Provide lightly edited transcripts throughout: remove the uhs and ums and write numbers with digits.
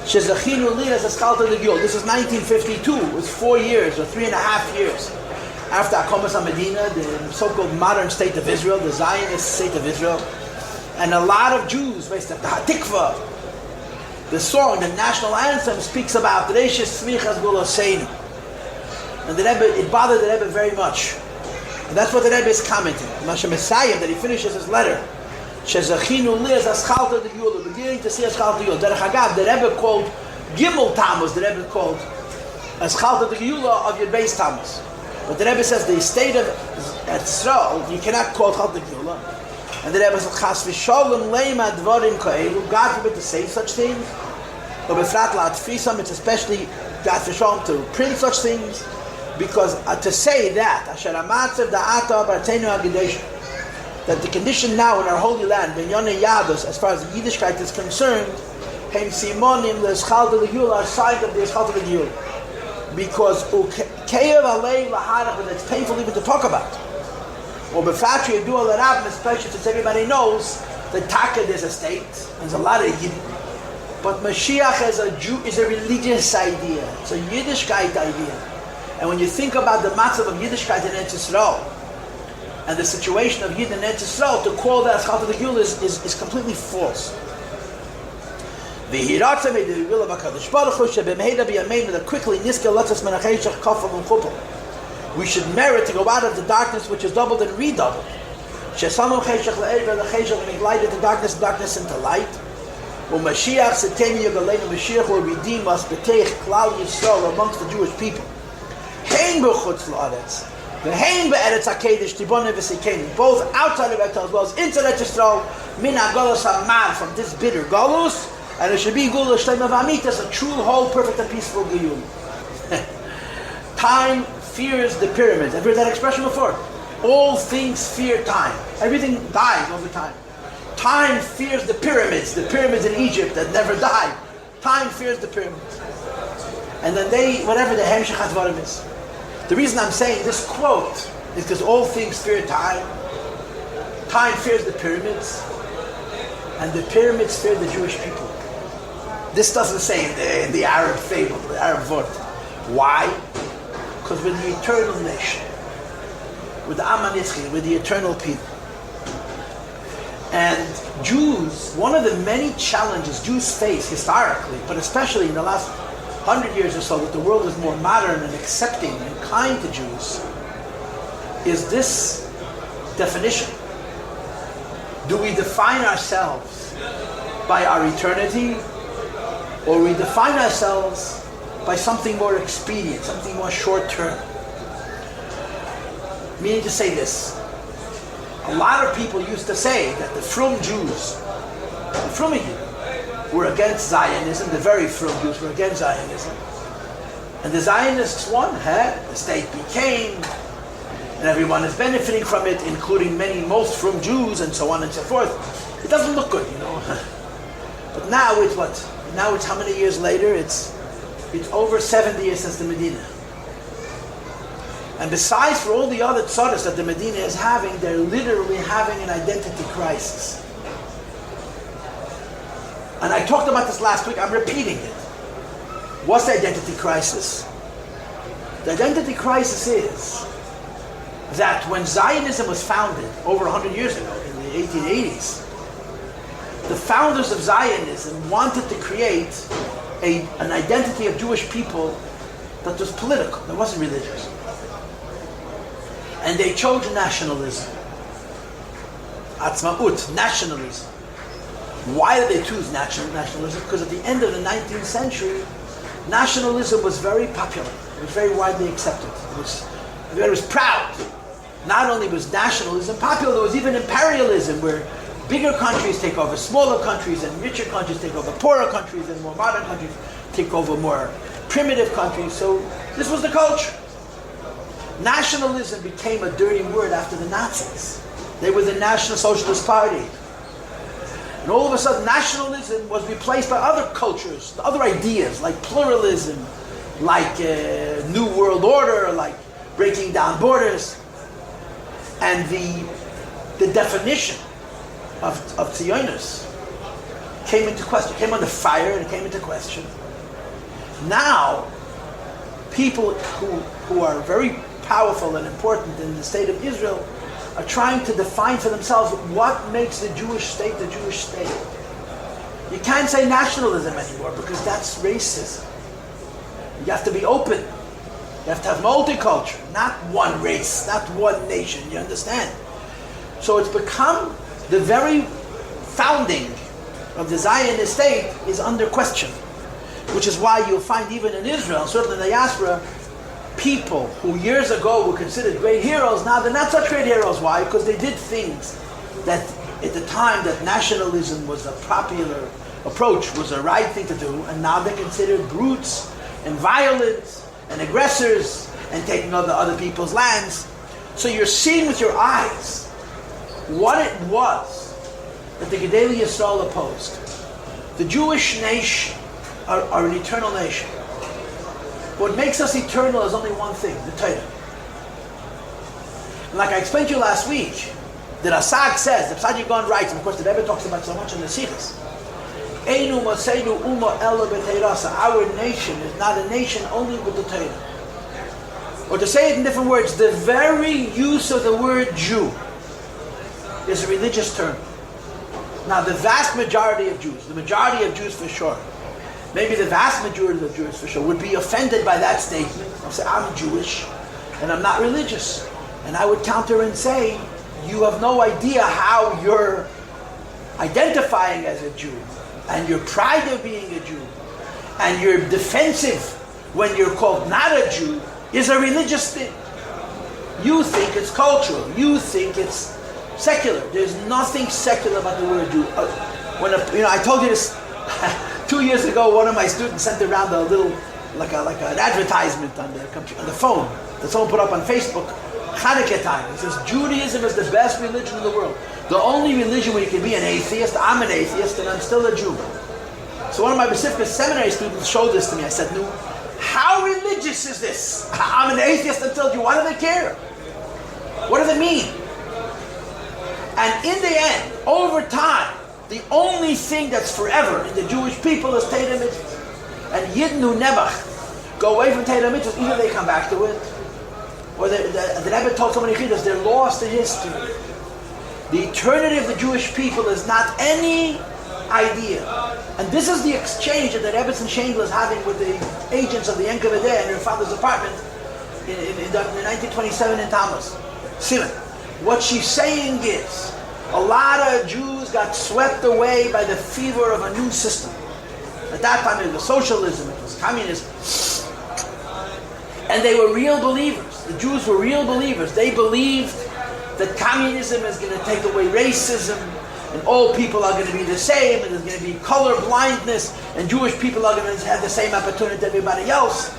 Shezachinu li as a schalta legul. This is 1952. It was 4 years or 3.5 years after Akomas HaMedina, the so-called modern state of Israel, the Zionist state of Israel, and a lot of Jews, based on the Hatikva, the song, the national anthem, speaks about Reishis Tzmichas Goloseinu. And the Rebbe, it bothered the Rebbe very much. And that's what the Rebbe is commenting. Masha Messiah, that he finishes his letter. Shezachinu li as aschalta de Yula, beginning to see aschalta de Yula. Derech Hagav, the Rebbe called Gimel Tammuz, the Rebbe called aschalta de Yula of your Beis Tammuz. But the Rebbe says the state of Israel, you cannot call aschalta de Yula. And the Rebbe says, Chas v'sholem leima dvarim ka'elu, God forbid to say such things. But b'frat la'atfisam, it's especially God v'sholem to print such things. Because to say that, Asher amatzev da'ata b'arteinu ha'gedesh, that the condition now in our holy land, Benyone Yadus, as far as the Yiddishkeit is concerned, Heim Simonim l'eschalta l'yul are signs of the eschalta l'yul. Because ukeyev alei l'harach, and it's painful even to talk about. Or b'fatri yadu al-arab, especially since everybody knows that Taka there's a state, there's a lot of Yiddish. But Mashiach as a Jew is a religious idea. It's a Yiddishkeit idea. And when you think about the matzav of Yiddishkeit in Eretz Yisrael, and the situation of Yid in Eretz Yisrael, to call that Aschalta L'Gul is completely false. V'hiratzah made the will of HaKadosh Baruch Hu shebemheida b'yameinu that quickly niskel latzas min ha'cheshach kafel u'chupel. We should merit to go out of the darkness which is doubled and redoubled. Shesanu cheshach le'ever the cheshach and lighted the darkness into light. U'Mashiach seteni yagaleinu Mashiach will redeem us b'teich klal Yisrael amongst the Jewish people. Hein b'chutz la'aretz. V'hein be'eretz ha'kedesh tiboneh v'sekein, both outside of Eretz as well as inside Eretz Yisrael, min ha'golos ha'man, from this bitter golus, and it should be gula shleima v'amitas, a true, whole, perfect, and peaceful giyul. Time fears the pyramids. I've heard that expression before. All things fear time. Everything dies over time. Time fears the pyramids in Egypt that never died. Time fears the pyramids. And then whatever the hemshech hadvarim is. The reason I'm saying this quote is because all things fear time. Time fears the pyramids, and the pyramids fear the Jewish people. This doesn't say in the Arab fable, the Arab vort. Why? Because we're the eternal nation. We're the Am HaNitzchi, we're the eternal people. And Jews, one of the many challenges Jews face historically, but especially in the last 100 years or so, that the world is more modern and accepting and kind to Jews, is this definition. Do we define ourselves by our eternity, or we define ourselves by something more expedient, something more short-term? Meaning to say this, a lot of people used to say that the frum Jews, the Frumim, were against Zionism. The very frum Jews were against Zionism. And the Zionists won. The state became, and everyone is benefiting from it, including most frum Jews, and so on and so forth. It doesn't look good, But now it's what? Now it's how many years later? It's over 70 years since the Medina. And besides for all the other tzaddis that the Medina is having, they're literally having an identity crisis. And I talked about this last week, I'm repeating it. What's the identity crisis? The identity crisis is that when Zionism was founded over 100 years ago, in the 1880s, the founders of Zionism wanted to create an identity of Jewish people that was political, that wasn't religious. And they chose nationalism. Atzma'ut, nationalism. Why did they choose nationalism? Because at the end of the 19th century, nationalism was very popular. It was very widely accepted. It was proud. Not only was nationalism popular, there was even imperialism, where bigger countries take over smaller countries, and richer countries take over poorer countries, and more modern countries take over more primitive countries. So this was the culture. Nationalism became a dirty word after the Nazis. They were the National Socialist Party. And all of a sudden, nationalism was replaced by other cultures, other ideas, like pluralism, like New World Order, like breaking down borders. And the definition of Zionist came into question, came under fire and it came into question. Now, people who are very powerful and important in the state of Israel are trying to define for themselves what makes the Jewish state the Jewish state. You can't say nationalism anymore because that's racism. You have to be open. You have to have multiculture, not one race, not one nation, you understand? So it's become the very founding of the Zionist state is under question, which is why you'll find even in Israel, certainly in the diaspora, people who years ago were considered great heroes, now they're not such great heroes. Why? Because they did things that at the time that nationalism was a popular approach, was the right thing to do, and now they're considered brutes and violent and aggressors and taking over other people's lands. So you're seeing with your eyes what it was that the Gedolei Yisrael opposed. The Jewish nation are an eternal nation. What makes us eternal is only one thing, the Torah. Like I explained to you last week, the Rasag says, the Psad Yigon writes, and of course the Rebbe talks about so much in the Siddhis, Einu Moseinu Uma Ela B'Teirasa. Our nation is not a nation only with the Torah. Or to say it in different words, the very use of the word Jew is a religious term. Now the vast majority of Jews, the majority of Jews for sure, maybe the vast majority of Jews for sure, would be offended by that statement. I'll say, I'm Jewish and I'm not religious. And I would counter and say, you have no idea how you're identifying as a Jew, and your pride of being a Jew, and you're defensive when you're called not a Jew, is a religious thing. You think it's cultural. You think it's secular. There's nothing secular about the word Jew. I told you this 2 years ago. One of my students sent around a little, like an advertisement on the phone that someone put up on Facebook. Hanukkah time. It says Judaism is the best religion in the world. The only religion where you can be an atheist. I'm an atheist and I'm still a Jew. So one of my Beis Rivka seminary students showed this to me. I said, "No, how religious is this? I'm an atheist until a Jew. Why do they care? What does it mean?" And in the end, over time, the only thing that's forever in the Jewish people is Torah mitzvahs. And Yidden who never go away from Torah mitzvahs, either they come back to it, or the Rebbe told so many Chiddush, they're lost in history. The eternity of the Jewish people is not any idea. And this is the exchange that Rebbe and Shendel is having with the agents of the NKVD in her father's apartment in 1927 in Tammuz. Simon. What she's saying is, a lot of Jews got swept away by the fever of a new system. At that time it was socialism, it was communism. And they were real believers. The Jews were real believers. They believed that communism is going to take away racism, and all people are going to be the same, and there's going to be color blindness, and Jewish people are going to have the same opportunity as everybody else.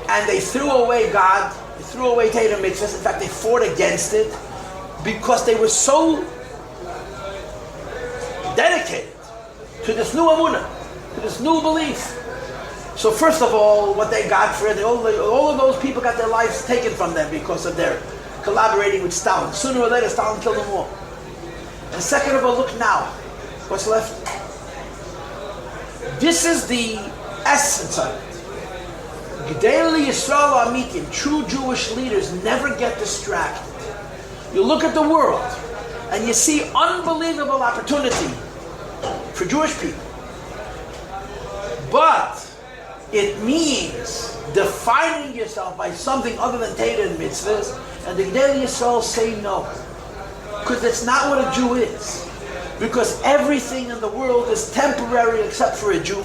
And they threw away God, they threw away Torah mitzvahs. In fact, they fought against it because they were so dedicated to this new emunah, to this new belief. So first of all, what they got for it, all of those people got their lives taken from them because of their collaborating with Stalin. Sooner or later, Stalin killed them all. And second of all, look now, what's left? This is the essence of it. Gedolei Yisrael Amitim, true Jewish leaders, never get distracted. You look at the world, and you see unbelievable opportunity for Jewish people. But it means defining yourself by something other than Torah and mitzvahs, and the Gedolei Yisrael say no. Because that's not what a Jew is. Because everything in the world is temporary except for a Jew.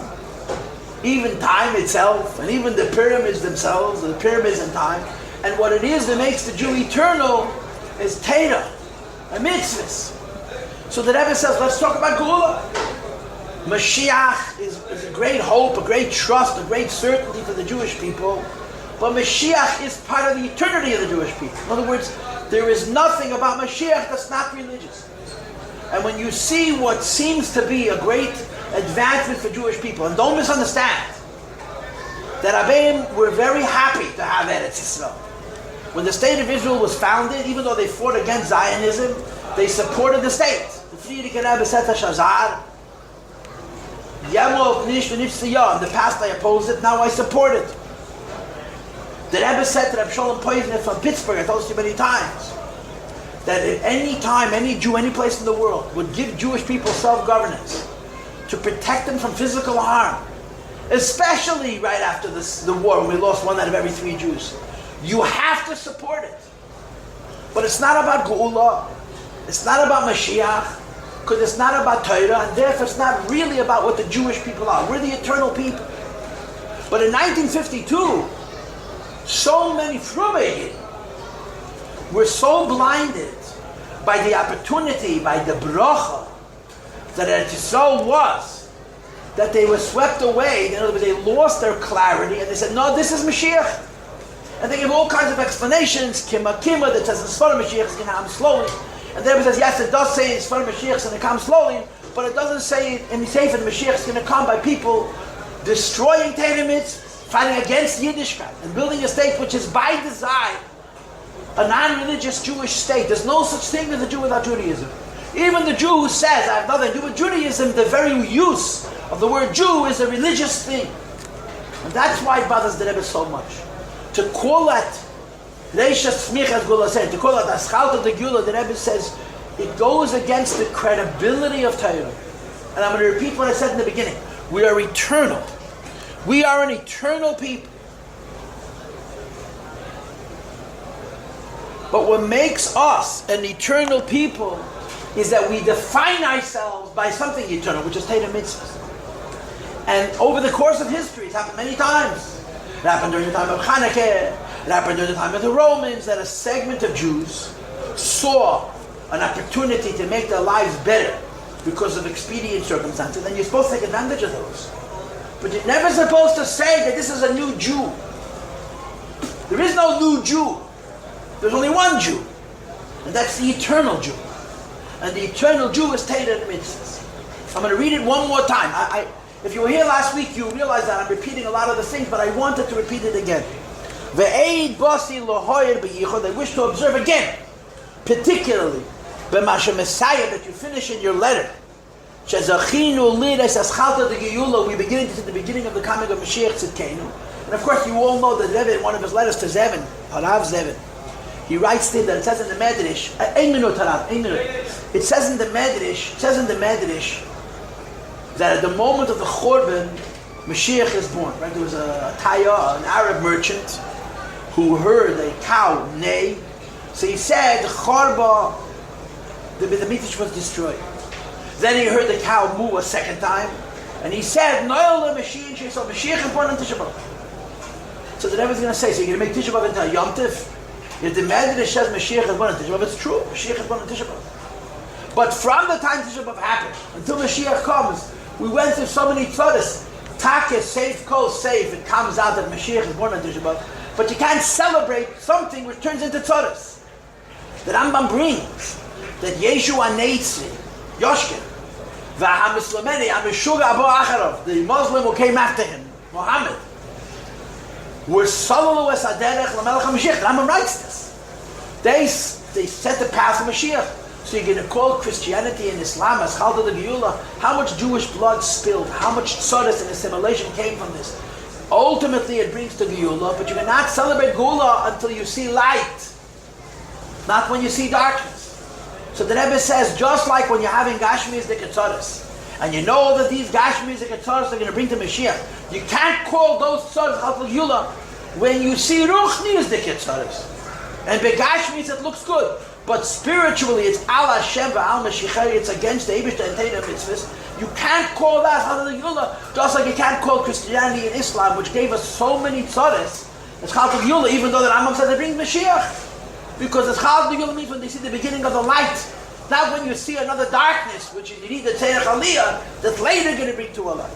Even time itself, and even the pyramids themselves, the pyramids in time. And what it is that makes the Jew eternal is Torah and mitzvahs. So the Rebbe says, let's talk about Geula. Mashiach is a great hope, a great trust, a great certainty for the Jewish people. But Mashiach is part of the eternity of the Jewish people. In other words, there is nothing about Mashiach that's not religious. And when you see what seems to be a great advancement for Jewish people, and don't misunderstand, that Rebbeim were very happy to have Eretz Yisrael. When the state of Israel was founded, even though they fought against Zionism, they supported the state. The Friedrich Rebbe Seta Shazar, In the past I opposed it, now I support it. The Rebbe said to Reb Sholem Poizner from Pittsburgh, I told this to you many times, that at any time, any Jew, any place in the world would give Jewish people self-governance to protect them from physical harm, especially right after the war when we lost 1 out of every 3 Jews. You have to support it. But it's not about Geula, it's not about Mashiach, because it's not about Torah, and therefore it's not really about what the Jewish people are. We're the eternal people. But in 1952, so many Frumei were so blinded by the opportunity, by the bracha that Eretz Yisrael was, that they were swept away. In other words, they lost their clarity, and they said, no, this is Mashiach. And they gave all kinds of explanations, Kima, that says, it's for Mashiach, it's going to come slowly. And then it says, yes, it does say it's for Mashiach, it's going to come slowly, but it doesn't say in the Sefer Mashiach is going to come by people destroying Temimim, fighting against Yiddishkeit, and building a state which is by design a non-religious Jewish state. There's no such thing as a Jew without Judaism. Even the Jew who says, I have nothing to do with Judaism, the very use of the word Jew is a religious thing. And that's why it bothers the Rebbe so much. To call it Reishas Smichas Gula said, to call it Aschalta de Gula, the Rebbe says, it goes against the credibility of Torah. And I'm going to repeat what I said in the beginning. We are eternal. We are an eternal people. But what makes us an eternal people is that we define ourselves by something eternal, which is Torah mitzvahs. And over the course of history, it's happened many times. It happened during the time of Hanukkah. It happened during the time of the Romans, that a segment of Jews saw an opportunity to make their lives better because of expedient circumstances, and you're supposed to take advantage of those. But you're never supposed to say that this is a new Jew. There is no new Jew. There's only one Jew, and that's the eternal Jew. And the eternal Jew is Torah mitzvahs. I'm going to read it one more time. If you were here last week, you realize that I'm repeating a lot of the things, but I wanted to repeat it again. I wish to observe again, particularly b'masha Messiah, that you finish in your letter. We're beginning to see the beginning of the coming of Mashiach Tzidkenu. And of course, you all know that Rebbe, in one of his letters to Zevin, Harav Zevin, he writes there that it says in the Medrash, it says in the Medrash, that at the moment of the Chorban, Mashiach is born. Right? There was a Taya, an Arab merchant, who heard a cow neigh. So he said, the Chorba, the Mikdash was destroyed. Then he heard the cow moo a second time, and he said, Noel Mashiach, so Mashiach is born on Tisha B'Av. So the Rebbe is going to say, so you're going to make Tisha B'Av into a Yom Tiv? If the Medrash says Mashiach is born on Tisha B'Av, it's true, Mashiach is born on Tisha B'Av. But from the time Tisha B'Av happened, until Mashiach comes, we went through so many tzadis. Taka, safe, coast, safe, it comes out that Mashiach is born on Tisha B'Av. But you can't celebrate something which turns into tzadis. The Rambam brings that Yeshua Neitzri, Yoshkin, the Muslim who came after him, Muhammad, were Salalu es Aderech Lamelech HaMashiach. The Rambam writes this. They set the path of Mashiach. So you're going to call Christianity and Islam as Chalda de Geula. How much Jewish blood spilled, how much tzadis and assimilation came from this. Ultimately it brings to Geula, but you cannot celebrate Geula until you see light, not when you see darkness. So the Rebbe says, just like when you're having Gashmi's de Ketzaris, and you know that these Gashmi's de Ketzaris are going to bring to Mashiach, you can't call those tzadis Chalda de Geula when you see Ruchni's de Ketzaris. And Begashmi's it looks good. But spiritually, it's Al Hashem v'Al Mashiach. It's against the Eibush and Torah mitzvahs. You can't call that Chalda Geula, just like you can't call Christianity and Islam, which gave us so many tzadis, it's Chalda Geula, even though the Rambam said it brings Mashiach. Because it's Chalda Geula means when they see the beginning of the light, not when you see another darkness, which you need the Tzerech Aliyah, that's later going to bring to a light.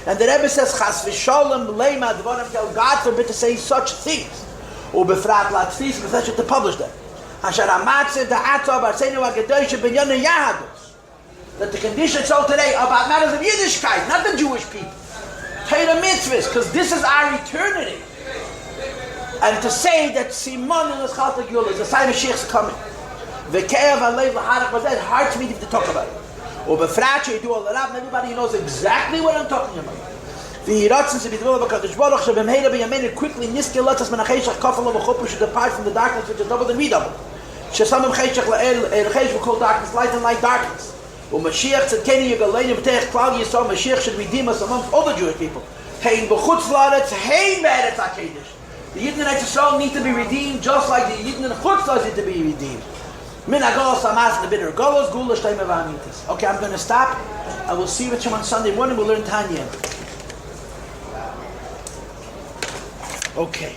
And the Rebbe says, Chas v'sholem leima dvarim kel, God forbid to say such things, or befrat latzis, befrat to publish them. That the conditions so today about matters of Yiddishkeit, not the Jewish people. Torah mitzvahs, because this is our eternity. And to say that Simon and Chalta Geula is the sign of Mashiach's coming. It's hard to me to talk about it. Or befracha, you do all that up, and everybody knows exactly what I'm talking about. The Yiratzin to be developed by Kadosh Baruch Hu, B'mheira b'yamein quickly, Niskil Latzas men Achei Kafel of a Chuppah should depart from the darkness which is double and redouble. Shesamim Cheshach La'el will call darkness light and light darkness. Mashiach tzedkeni yigaleinu b'teich klal Yisrael. Mashiach should redeem us amongst all the Jewish people. Hein b'chutz la'aretz, hein be'eretz hakedesh. The Yidden in Yisrael need to be redeemed just like the Yidden in Chutz La'aretz need to be redeemed. Min ha'golos ha'mas the bitter golos gula shtayim v'amitis. Okay, I'm going to stop. I will see you on Sunday morning. We'll learn Tanya. Okay.